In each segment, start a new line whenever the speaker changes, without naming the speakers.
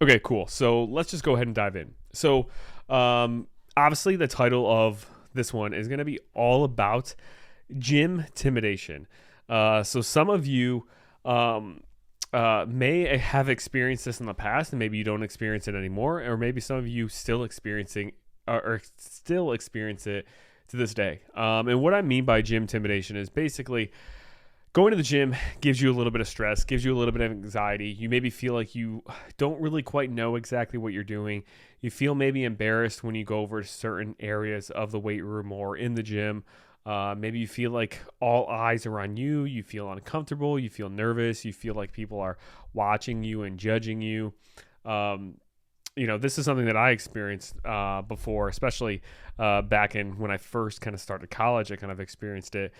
Okay, cool. So let's just go ahead and dive in. So, obviously, the title of this one is going to be all about gym-timidation. So some of you um, may have experienced this in the past, and maybe you don't experience it anymore, or maybe some of you still experiencing or still experience it to this day. And what I mean by gym-timidation is basically going to the gym gives you a little bit of stress, gives you a little bit of anxiety. You maybe feel like you don't really quite know exactly what you're doing. You feel maybe embarrassed when you go over to certain areas of the weight room or in the gym. Maybe you feel like all eyes are on you. You feel uncomfortable. You feel nervous. You feel like people are watching you and judging you. Um, this is something that I experienced before, especially back in when I first kind of started college. I kind of experienced it.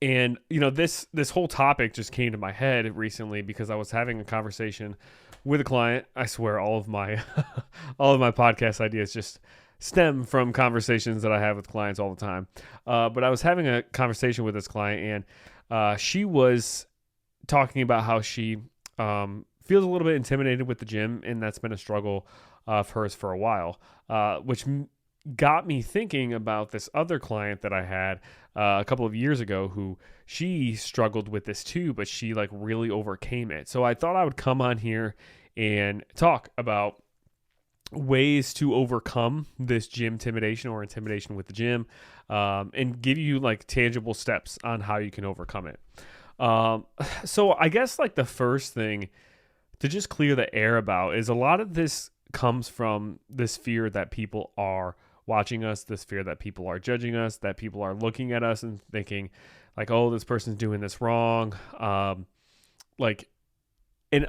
And this whole topic just came to my head recently because I was having a conversation with a client. I swear all of my all of my podcast ideas just stem from conversations that I have with clients all the time. But I was having a conversation with this client, and she was talking about how she feels a little bit intimidated with the gym, and that's been a struggle of hers for a while, which got me thinking about this other client that I had a couple of years ago who she struggled with this too, but she like really overcame it. So I thought I would come on here and talk about ways to overcome this gym intimidation or intimidation with the gym, and give you like tangible steps on how you can overcome it. So I guess like the first thing to just clear the air about is a lot of this comes from this fear that people are watching us, this fear that people are judging us, that people are looking at us and thinking like, oh, this person's doing this wrong. And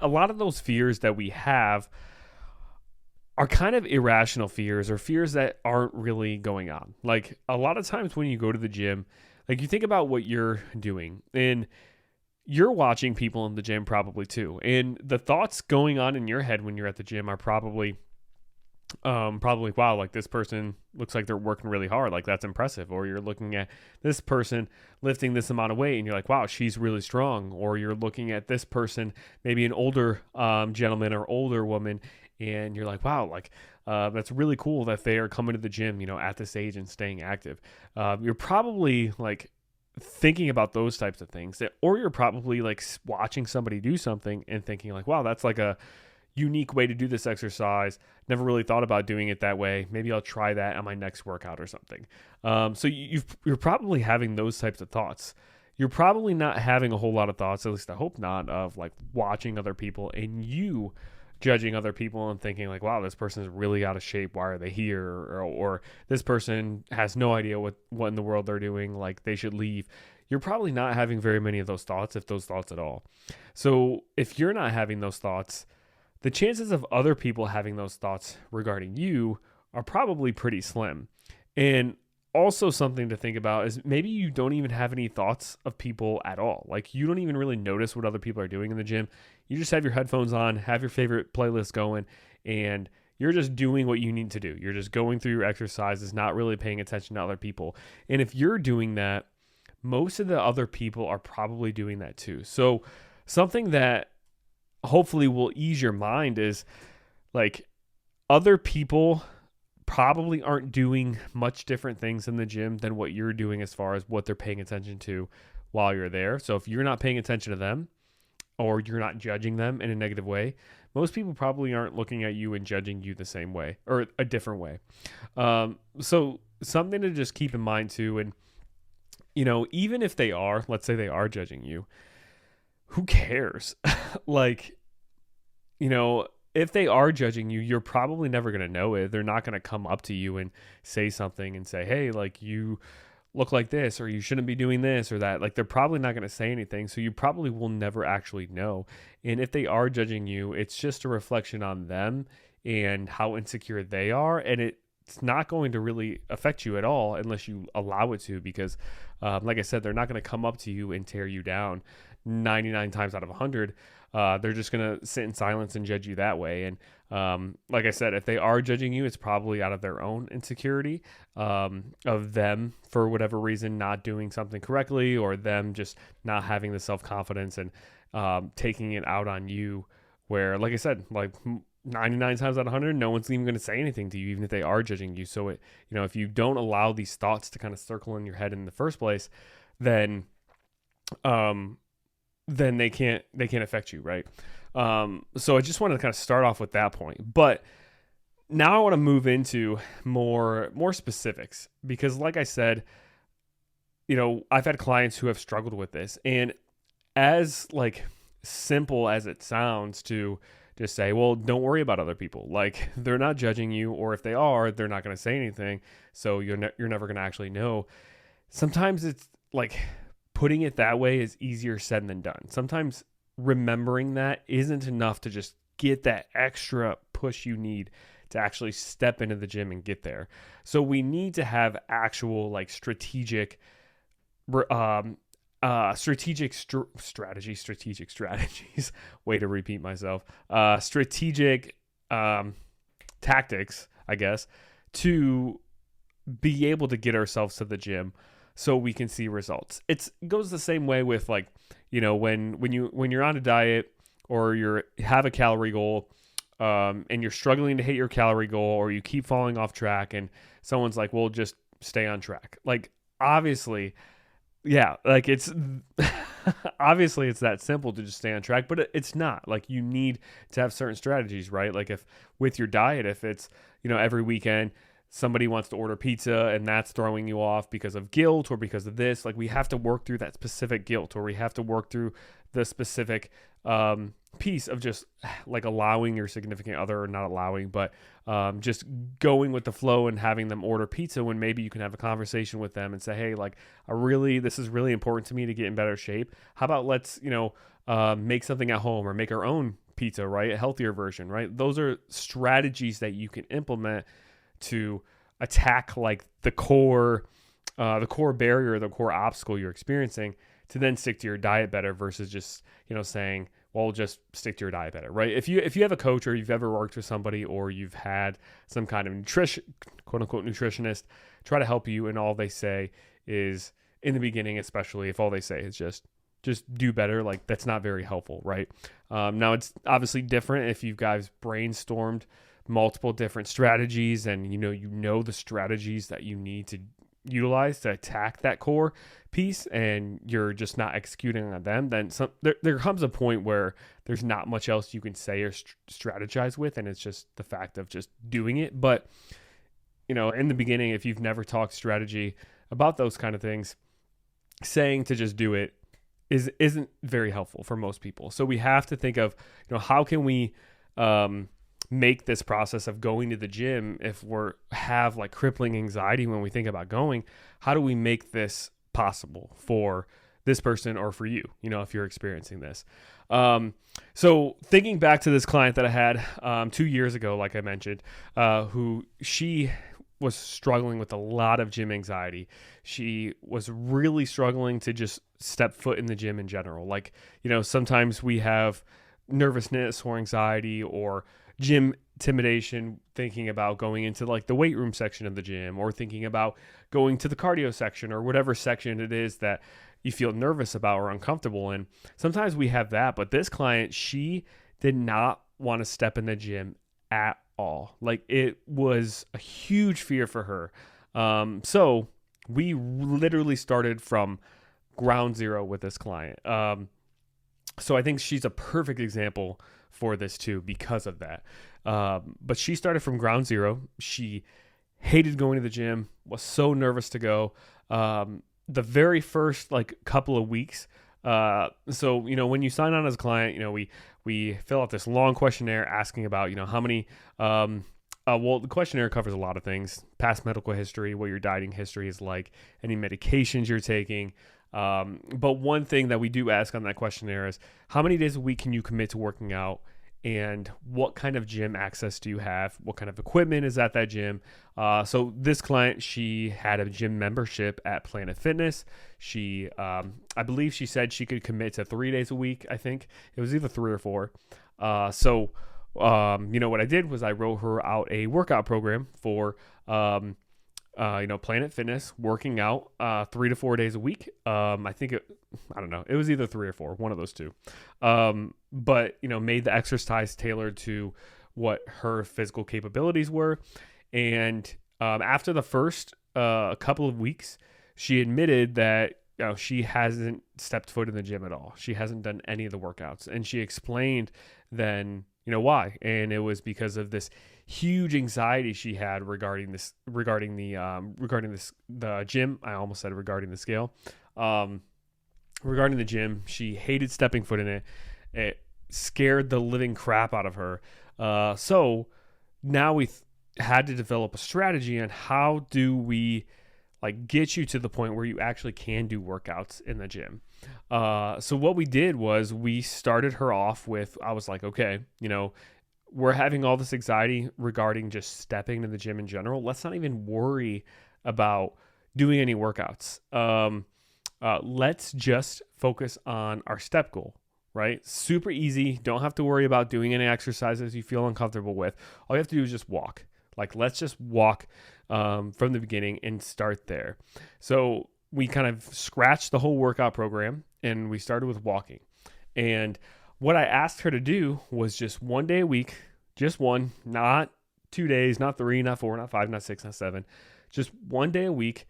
a lot of those fears that we have are kind of irrational fears or fears that aren't really going on. Like a lot of times when you go to the gym, like you think about what you're doing and you're watching people in the gym probably too. And the thoughts going on in your head when you're at the gym are probably, wow, like this person looks like they're working really hard. Like that's impressive. Or you're looking at this person lifting this amount of weight and you're like, wow, she's really strong. Or you're looking at this person, maybe an older gentleman or older woman, and you're like, wow, like that's really cool that they are coming to the gym, at this age and staying active. You're probably like thinking about those types of things, or you're probably like watching somebody do something and thinking like, wow, that's like a unique way to do this exercise. Never really thought about doing it that way. Maybe I'll try that on my next workout or something. So you're probably having those types of thoughts. You're probably not having a whole lot of thoughts, at least I hope not, of like watching other people and you judging other people and thinking like, wow, this person is really out of shape. Why are they here? Or this person has no idea what in the world they're doing. Like they should leave. You're probably not having very many of those thoughts, if those thoughts at all. So if you're not having those thoughts, the chances of other people having those thoughts regarding you are probably pretty slim. And also something to think about is maybe you don't even have any thoughts of people at all. Like you don't even really notice what other people are doing in the gym. You just have your headphones on, have your favorite playlist going, and you're just doing what you need to do. You're just going through your exercises, not really paying attention to other people. And if you're doing that, most of the other people are probably doing that too. So something that hopefully will ease your mind is like other people probably aren't doing much different things in the gym than what you're doing as far as what they're paying attention to while you're there. So if you're not paying attention to them or you're not judging them in a negative way, most people probably aren't looking at you and judging you the same way or a different way. So something to just keep in mind too. And, even if they are, let's say they are judging you, who cares? Like, if they are judging you, you're probably never going to know it. They're not going to come up to you and say something and say, hey, like you look like this, or you shouldn't be doing this or that. Like they're probably not going to say anything. So you probably will never actually know. And if they are judging you, it's just a reflection on them and how insecure they are. And it's not going to really affect you at all unless you allow it to, because like I said, they're not going to come up to you and tear you down 99 times out of 100. They're just going to sit in silence and judge you that way. And like I said, if they are judging you, it's probably out of their own insecurity, of them for whatever reason not doing something correctly, or them just not having the self-confidence and taking it out on you where, like I said, like 99 times out of 100, no one's even going to say anything to you, even if they are judging you. So if you don't allow these thoughts to kind of circle in your head in the first place, then, then they can't affect you. Right. So I just wanted to kind of start off with that point, but now I want to move into more specifics, because like I said, I've had clients who have struggled with this, and as like simple as it sounds to just say, well, don't worry about other people. Like, they're not judging you, or if they are, they're not going to say anything. So you're never going to actually know. Sometimes it's like putting it that way is easier said than done. Sometimes remembering that isn't enough to just get that extra push you need to actually step into the gym and get there. So we need to have actual like strategic strategies, way to repeat myself, strategic tactics, I guess, to be able to get ourselves to the gym so we can see results. It goes the same way with like, when you're on a diet, or you have a calorie goal, and you're struggling to hit your calorie goal, or you keep falling off track, and someone's like, well, just stay on track. Like, obviously, yeah, like it's obviously it's that simple to just stay on track, but it's not. Like, you need to have certain strategies, right? Like, if with your diet, if it's, every weekend somebody wants to order pizza and that's throwing you off because of guilt or because of this, like, we have to work through that specific guilt, or we have to work through the specific piece of just like allowing your significant other, or not allowing, but just going with the flow and having them order pizza, when maybe you can have a conversation with them and say, hey, like, this is really important to me to get in better shape. How about let's, make something at home, or make our own pizza, right? A healthier version, right? Those are strategies that you can implement to attack like the core barrier, the core obstacle you're experiencing, to then stick to your diet better, versus just, saying, well, just stick to your diet better, right? If you have a coach, or you've ever worked with somebody, or you've had some kind of quote unquote nutritionist try to help you, and all they say is, in the beginning, especially if all they say is just do better, like, that's not very helpful, right? Now it's obviously different if you guys brainstormed multiple different strategies, and the strategies that you need to utilize to attack that core piece, and you're just not executing on them, then there comes a point where there's not much else you can say or strategize with, and it's just the fact of just doing it. But in the beginning, if you've never talked strategy about those kind of things, saying to just do it isn't very helpful for most people. So we have to think of, how can we make this process of going to the gym, if we have like crippling anxiety when we think about going, how do we make this possible for this person, or for you, if you're experiencing this? So thinking back to this client that I had 2 years ago, like I mentioned, who she was struggling with a lot of gym anxiety. She was really struggling to just step foot in the gym in general. Like, sometimes we have nervousness or anxiety or gym-timidation, thinking about going into like the weight room section of the gym, or thinking about going to the cardio section, or whatever section it is that you feel nervous about or uncomfortable in. Sometimes we have that, but this client, she did not want to step in the gym at all. Like, it was a huge fear for her. So we literally started from ground zero with this client. So I think she's a perfect example for this too, because of that. But she started from ground zero. She hated going to the gym, was so nervous to go. The very first like couple of weeks. So, when you sign on as a client, we fill out this long questionnaire asking about, how many, well, the questionnaire covers a lot of things: past medical history, what your dieting history is like, any medications you're taking. But one thing that we do ask on that questionnaire is, how many days a week can you commit to working out, and what kind of gym access do you have? What kind of equipment is at that gym? So this client, she had a gym membership at Planet Fitness. She, I believe she said she could commit to 3 days a week. I think it was either 3 or 4. So what I did was I wrote her out a workout program for, Planet Fitness, working out 3 to 4 days a week. I don't know, it was either 3 or 4, one of those two. But made the exercise tailored to what her physical capabilities were. And after the first couple of weeks, she admitted that she hasn't stepped foot in the gym at all. She hasn't done any of the workouts, and she explained then why. And it was because of this huge anxiety she had regarding the gym. I almost said regarding the scale. Regarding the gym, she hated stepping foot in it. It scared the living crap out of her. So now we had to develop a strategy on how do we get you to the point where you actually can do workouts in the gym. So what we did was we started her off with, I was like, okay, we're having all this anxiety regarding just stepping to the gym in general. Let's not even worry about doing any workouts. Let's just focus on our step goal, right? Super easy. Don't have to worry about doing any exercises you feel uncomfortable with. All you have to do is just walk. Let's just walk from the beginning and start there. So we kind of scratched the whole workout program and we started with walking. And what I asked her to do was just 1 day a week, just one, not 2 days, not 3, not 4, not 5, not 6, not 7, just 1 day a week.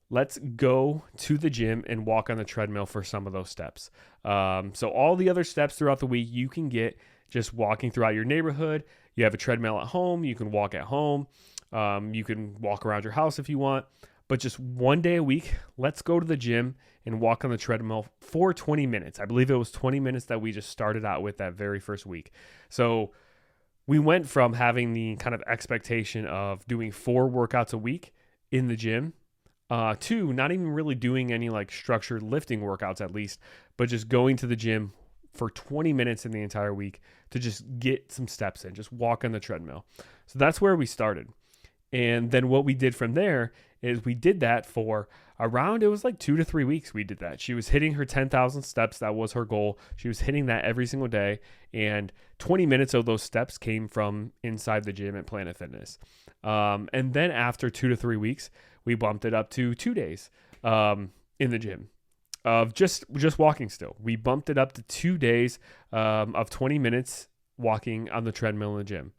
Let's go to the gym and walk on the treadmill for some of those steps. So all the other steps throughout the week you can get just walking throughout your neighborhood. You have a treadmill at home. You can walk at home. You can walk around your house if you want. But just 1 day a week, let's go to the gym and walk on the treadmill for 20 minutes. I believe it was 20 minutes that we just started out with that very first week. So we went from having the kind of expectation of doing 4 workouts a week in the gym to not even really doing any structured lifting workouts at least, but just going to the gym for 20 minutes in the entire week to just get some steps in, just walk on the treadmill. So that's where we started. And then what we did from there is we did that for around, it was 2 to 3 weeks we did that. She was hitting her 10,000 steps. That was her goal. She was hitting that every single day. And 20 minutes of those steps came from inside the gym at Planet Fitness. And then after 2 to 3 weeks, we bumped it up to 2 days in the gym of just walking still. We bumped it up to 2 days of 20 minutes walking on the treadmill in the gym.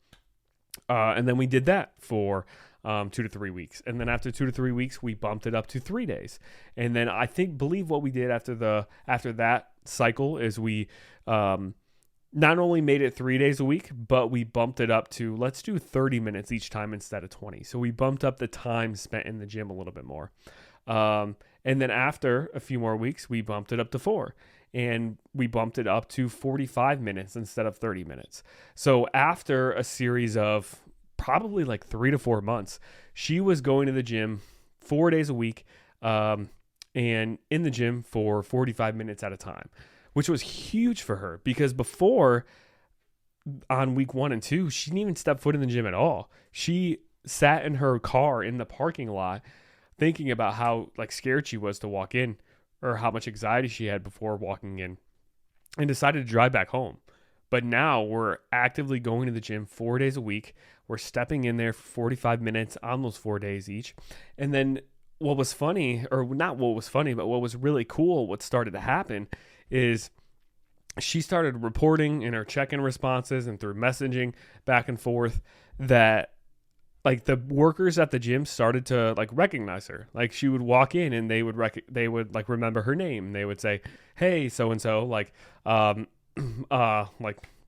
And then we did that for 2 to 3 weeks. And then after 2 to 3 weeks, we bumped it up to 3 days. And then believe what we did after that cycle is we not only made it 3 days a week, but we bumped it up to, let's do 30 minutes each time instead of 20. So we bumped up the time spent in the gym a little bit more. And then after a few more weeks, we bumped it up to 4. And we bumped it up to 45 minutes instead of 30 minutes. So after a series of probably 3 to 4 months, she was going to the gym 4 days a week and in the gym for 45 minutes at a time, which was huge for her because before, on week 1 and 2, she didn't even step foot in the gym at all. She sat in her car in the parking lot thinking about how scared she was to walk in or how much anxiety she had before walking in and decided to drive back home. But now we're actively going to the gym 4 days a week. We're stepping in there for 45 minutes on those 4 days each. And then what was funny, or not what was funny, but what was really cool, what started to happen is she started reporting in her check-in responses and through messaging back and forth that the workers at the gym started to recognize her. She would walk in and they would remember her name. They would say, "Hey, so and so,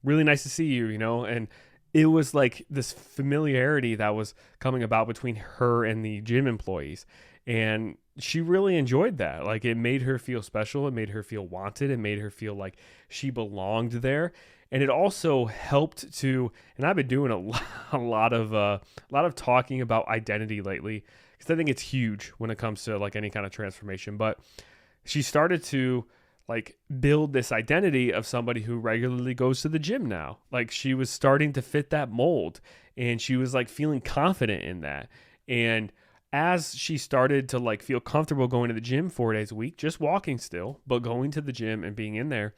really nice to see you," And it was this familiarity that was coming about between her and the gym employees, and she really enjoyed that. It made her feel special. It made her feel wanted. It made her feel like she belonged there. And it also helped to, and I've been doing a lot of talking about identity lately because I think it's huge when it comes to any kind of transformation. But she started to build this identity of somebody who regularly goes to the gym now. She was starting to fit that mold, and she was feeling confident in that. And as she started to feel comfortable going to the gym 4 days a week, just walking still, but going to the gym and being in there,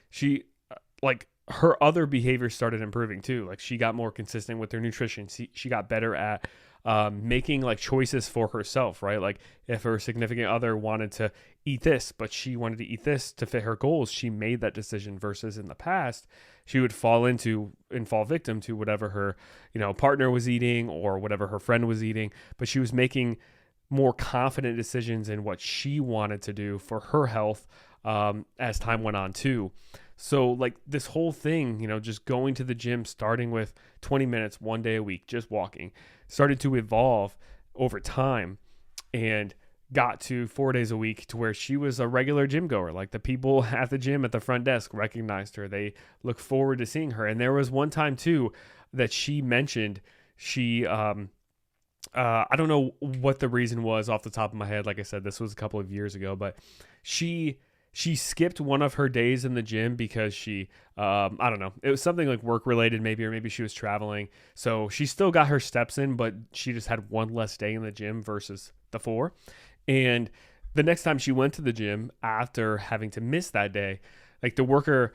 she her other behaviors started improving too. Like she got more consistent with her nutrition. She got better at making like choices for herself, right? Like if her significant other wanted to eat this, but she wanted to eat this to fit her goals, she made that decision versus in the past, she would fall victim to whatever her, partner was eating or whatever her friend was eating, but she was making more confident decisions in what she wanted to do for her health as time went on too. So like this whole thing, just going to the gym, starting with 20 minutes, 1 day a week, just walking, started to evolve over time and got to 4 days a week to where she was a regular gym goer. Like the people at the gym at the front desk recognized her. They look forward to seeing her. And there was one time too that she mentioned I don't know what the reason was off the top of my head. Like I said, this was a couple of years ago, but she skipped one of her days in the gym because she, I don't know, it was something like work related maybe, or maybe she was traveling. So she still got her steps in, but she just had one less day in the gym versus the 4. And the next time she went to the gym after having to miss that day, like the worker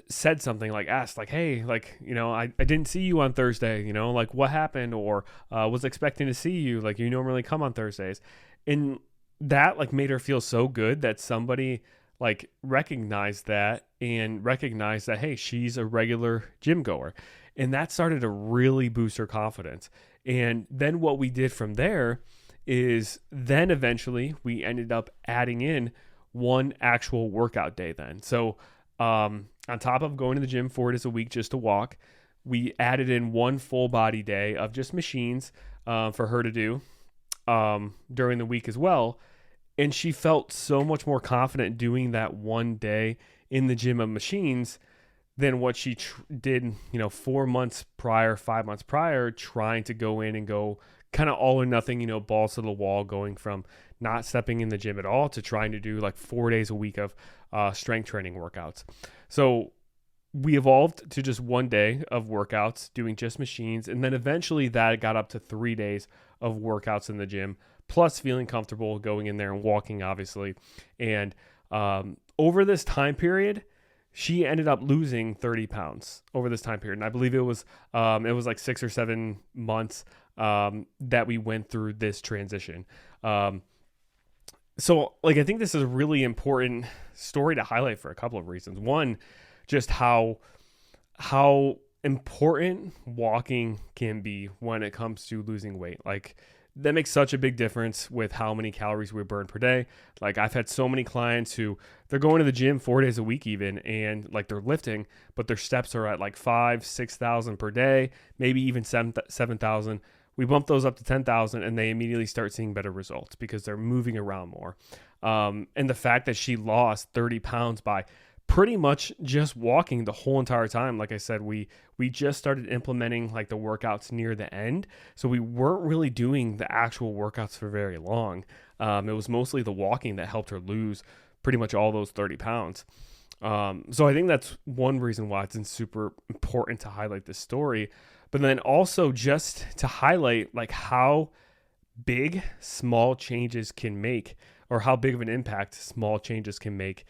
said something, like asked like, hey, like, I didn't see you on Thursday, like what happened, or was expecting to see you, like you normally come on Thursdays. And that like made her feel so good that somebody like recognized that and recognized that, hey, she's a regular gym goer. And that started to really boost her confidence. And then what we did from there is then eventually we ended up adding in one actual workout day then. So on top of going to the gym 4 days a week just to walk, we added in one full body day of just machines for her to do during the week as well. And she felt so much more confident doing that one day in the gym of machines than what she did, 4 months prior, 5 months prior, trying to go in and go kind of all or nothing, balls to the wall, going from not stepping in the gym at all to trying to do like 4 days a week of strength training workouts. So we evolved to just 1 day of workouts doing just machines. And then eventually that got up to 3 days of workouts in the gym, plus feeling comfortable going in there and walking, obviously. And over this time period, she ended up losing 30 pounds over this time period. And I believe it was like 6 or 7 months that we went through this transition. So like, I think this is a really important story to highlight for a couple of reasons. One, just how important walking can be when it comes to losing weight. Like that makes such a big difference with how many calories we burn per day. Like I've had so many clients who they're going to the gym 4 days a week even, and like they're lifting, but their steps are at like 5,000-6,000 per day, maybe even 7,000. We bump those up to 10,000 and they immediately start seeing better results because they're moving around more. And the fact that she lost 30 pounds by pretty much just walking the whole entire time. Like I said, we just started implementing like the workouts near the end. So we weren't really doing the actual workouts for very long. It was mostly the walking that helped her lose pretty much all those 30 pounds. So I think that's one reason why it's super important to highlight this story. But then also just to highlight like how big small changes can make, or how big of an impact small changes can make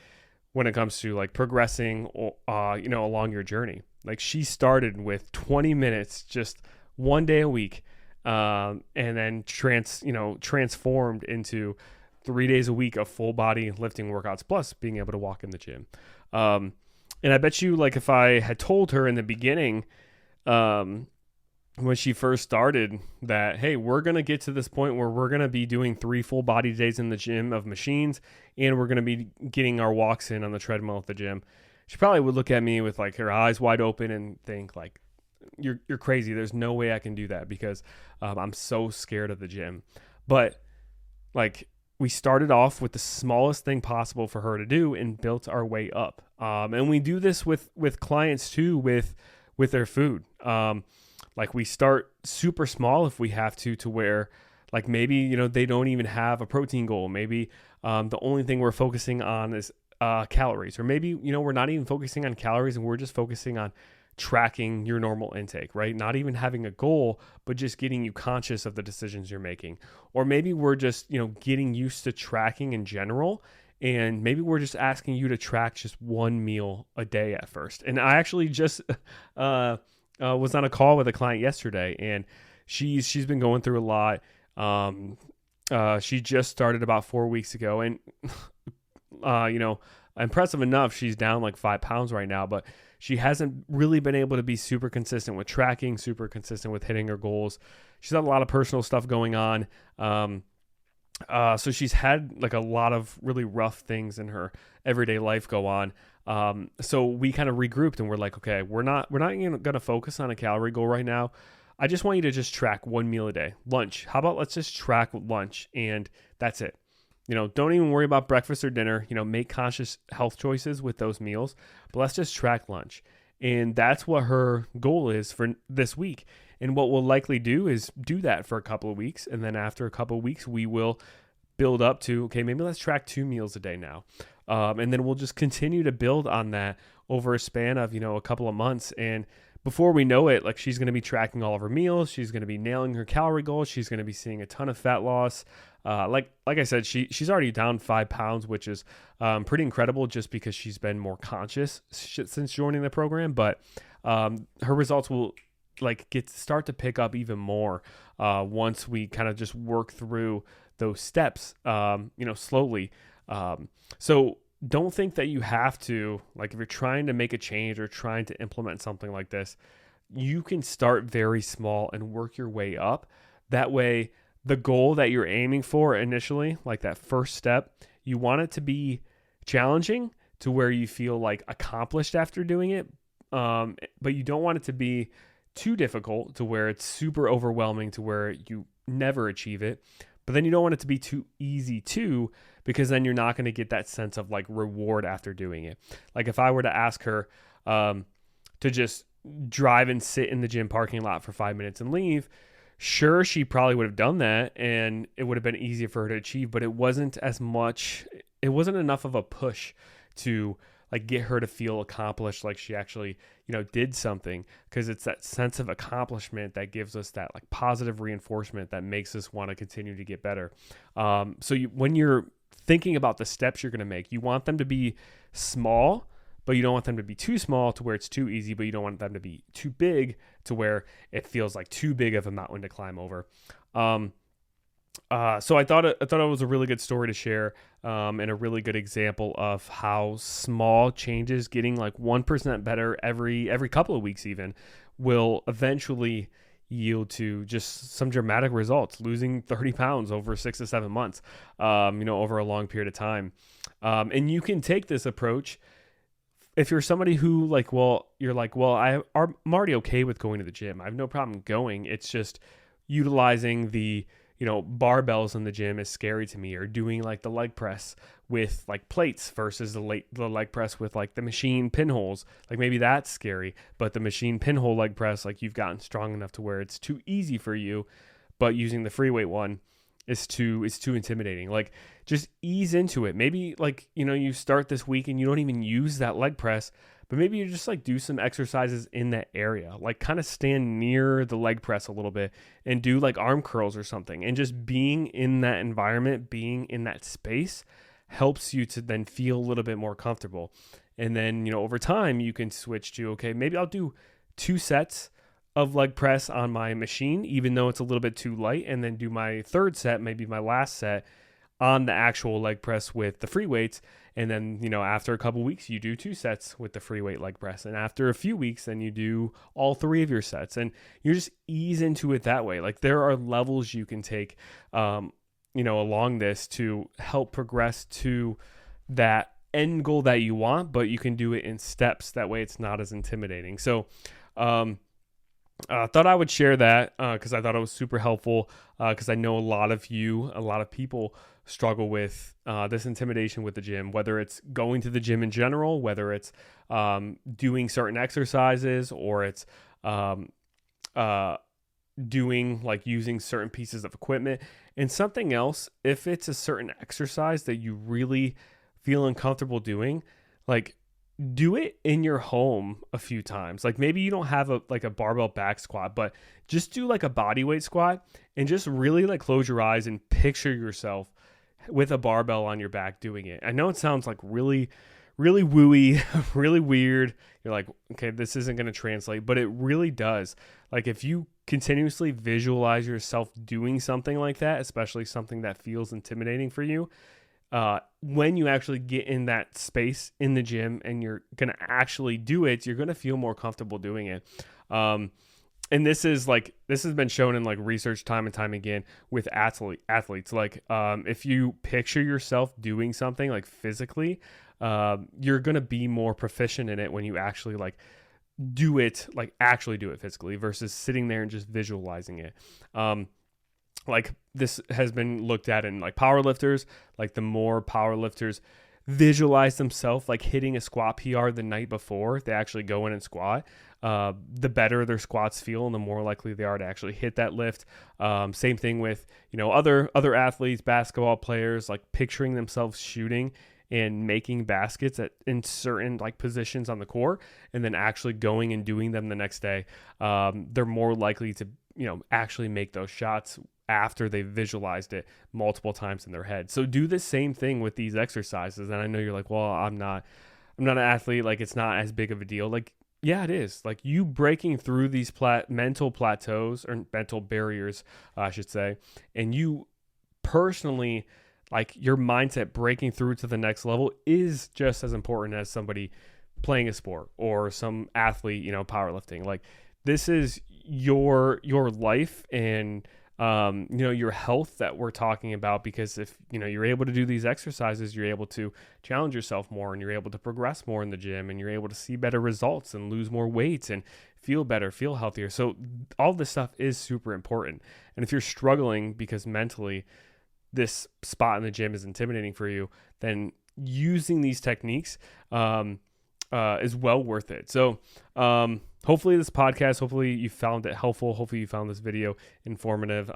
when it comes to like progressing, along your journey. Like she started with 20 minutes, just 1 day a week, and then transformed into 3 days a week of full body lifting workouts, plus being able to walk in the gym. And I bet you, like, if I had told her in the beginning, when she first started that, hey, we're going to get to this point where we're going to be doing 3 full body days in the gym of machines, and we're going to be getting our walks in on the treadmill at the gym, she probably would look at me with like her eyes wide open and think like, you're crazy. There's no way I can do that because I'm so scared of the gym. But like, we started off with the smallest thing possible for her to do and built our way up. And we do this with clients too, with their food. Like we start super small if we have to where like maybe, they don't even have a protein goal. Maybe the only thing we're focusing on is calories, or maybe, we're not even focusing on calories and we're just focusing on tracking your normal intake, right? Not even having a goal, but just getting you conscious of the decisions you're making. Or maybe we're just, getting used to tracking in general And maybe we're just asking you to track just one meal a day at first. And I actually just was on a call with a client yesterday, and she's been going through a lot. She just started about 4 weeks ago, and impressive enough, she's down like 5 pounds right now, but she hasn't really been able to be super consistent with tracking, super consistent with hitting her goals. She's had a lot of personal stuff going on. So she's had like a lot of really rough things in her everyday life go on. So we kind of regrouped and we're like, okay, we're not going to focus on a calorie goal right now. I just want you to just track one meal a day. Lunch. How about let's just track lunch and that's it. Don't even worry about breakfast or dinner. Make conscious health choices with those meals, but let's just track lunch. And that's what her goal is for this week. And what we'll likely do is do that for a couple of weeks. And then after a couple of weeks, we will build up to, okay, maybe let's track 2 meals a day now. And then we'll just continue to build on that over a span of, a couple of months. And before we know it, like she's going to be tracking all of her meals. She's going to be nailing her calorie goals. She's going to be seeing a ton of fat loss. Like I said, she's already down 5 pounds, which is pretty incredible just because she's been more conscious since joining the program. But her results will start to pick up even more once we kind of just work through those steps, slowly. So don't think that you have to, if you're trying to make a change or trying to implement something like this, you can start very small and work your way up. That way, the goal that you're aiming for initially, like that first step, you want it to be challenging to where you feel like accomplished after doing it. But you don't want it to be too difficult to where it's super overwhelming to where you never achieve it. But then you don't want it to be too easy too, because then you're not going to get that sense of reward after doing it. Like if I were to ask her to just drive and sit in the gym parking lot for 5 minutes and leave, sure, she probably would have done that and it would have been easier for her to achieve, but it wasn't enough of a push to get her to feel accomplished, like she actually, did something, because it's that sense of accomplishment that gives us that positive reinforcement that makes us want to continue to get better. When you're thinking about the steps you're going to make, you want them to be small, but you don't want them to be too small to where it's too easy, but you don't want them to be too big to where it feels like too big of a mountain to climb over. So I thought it was a really good story to share, and a really good example of how small changes, getting 1% better every couple of weeks even, will eventually yield to just some dramatic results, losing 30 pounds over 6 to 7 months, over a long period of time. And you can take this approach if you're somebody who I'm already okay with going to the gym. I have no problem going. It's just utilizing the barbells in the gym is scary to me, or doing the leg press with plates versus the leg press with the machine pinholes. Maybe that's scary, but the machine pinhole leg press, you've gotten strong enough to where it's too easy for you, but using the free weight one is too intimidating. Just ease into it. Maybe you start this week and you don't even use that leg press, but maybe you just do some exercises in that area, kind of stand near the leg press a little bit and do arm curls or something. And just being in that environment, being in that space helps you to then feel a little bit more comfortable. And then, over time you can switch to, okay, maybe I'll do 2 sets of leg press on my machine, even though it's a little bit too light, and then do my 3rd set, maybe my last set, on the actual leg press with the free weights. And then, after a couple weeks, you do 2 sets with the free weight leg press. And after a few weeks, then you do all 3 of your sets. And you just ease into it that way. There are levels you can take, along this to help progress to that end goal that you want, but you can do it in steps. That way it's not as intimidating. So, thought I would share that because I thought it was super helpful, because I know a lot of people struggle with this intimidation with the gym, whether it's going to the gym in general, whether it's doing certain exercises, or it's doing using certain pieces of equipment. And something else, if it's a certain exercise that you really feel uncomfortable doing, do it in your home a few times. Maybe you don't have a barbell back squat, but just do a body weight squat and just really close your eyes and picture yourself with a barbell on your back doing it. I know it sounds like really, really wooey, really weird. You're like, okay, this isn't going to translate, but it really does. Like if you continuously visualize yourself doing something like that, especially something that feels intimidating for you, when you actually get in that space in the gym and you're going to actually do it, you're going to feel more comfortable doing it. And this has been shown in like research time and time again with athletes. Like, if you picture yourself doing something like physically, you're going to be more proficient in it when you actually actually do it physically versus sitting there and just visualizing it. Like this has been looked at in like powerlifters. Like the more powerlifters visualize themselves like hitting a squat PR the night before they actually go in and squat, the better their squats feel and the more likely they are to actually hit that lift. Same thing with, other athletes, basketball players, like picturing themselves shooting and making baskets in certain like positions on the court and then actually going and doing them the next day. They're more likely to, actually make those shots after they visualized it multiple times in their head. So do the same thing with these exercises. And I know you're like, well, I'm not an athlete. Like it's not as big of a deal. Like, yeah, it is. Like you breaking through these mental plateaus or mental barriers, I should say, and you personally, like your mindset breaking through to the next level is just as important as somebody playing a sport or some athlete, powerlifting. Like this is your life and your health that we're talking about, because if you're able to do these exercises, you're able to challenge yourself more and you're able to progress more in the gym and you're able to see better results and lose more weight and feel better, feel healthier. So all this stuff is super important. And if you're struggling because mentally this spot in the gym is intimidating for you, then using these techniques is well worth it. So hopefully this podcast, hopefully you found it helpful. Hopefully you found this video informative.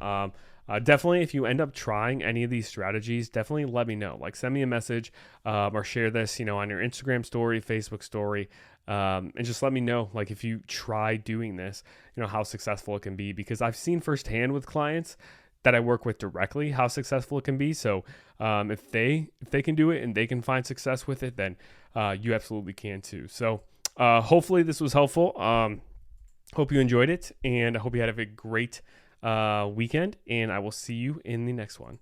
Definitely, if you end up trying any of these strategies, definitely let me know. Like send me a message or share this, on your Instagram story, Facebook story, and just let me know, like if you try doing this, how successful it can be, because I've seen firsthand with clients that I work with directly how successful it can be. So if they can do it and they can find success with it, then you absolutely can too. So hopefully this was helpful. Hope you enjoyed it, and I hope you had a great weekend, and I will see you in the next one.